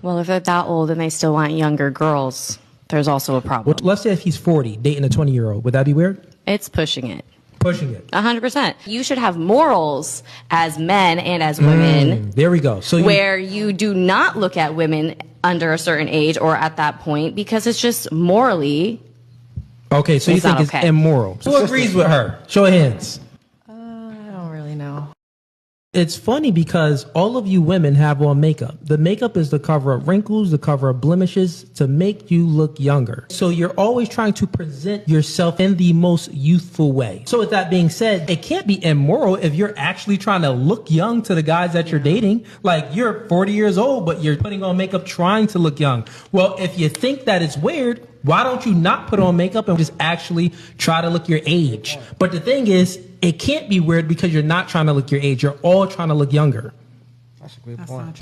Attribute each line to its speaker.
Speaker 1: Well, if they're that old and they still want younger girls, there's also a problem.
Speaker 2: Well, let's say if he's 40, dating a 20-year-old, would that be weird?
Speaker 1: It's pushing it.
Speaker 2: Pushing it.
Speaker 1: 100%. You should have morals as men and as women.
Speaker 2: There we go. So
Speaker 1: where you do not look at women under a certain age or at that point because it's just morally.
Speaker 2: Okay, so you
Speaker 1: it's
Speaker 2: think
Speaker 1: not
Speaker 2: it's
Speaker 1: okay.
Speaker 2: immoral. Who agrees with her? Show of hands.
Speaker 1: I don't really know.
Speaker 2: It's funny because all of you women have on makeup. The makeup is to cover up wrinkles, to cover up blemishes, to make you look younger. So you're always trying to present yourself in the most youthful way. So with that being said, it can't be immoral if you're actually trying to look young to the guys that you're dating. Like you're 40 years old, but you're putting on makeup trying to look young. Well, if you think that it's weird, why don't you not put on makeup and just actually try to look your age? But the thing is, it can't be weird because you're not trying to look your age. You're all trying to look younger.
Speaker 3: That's a great point.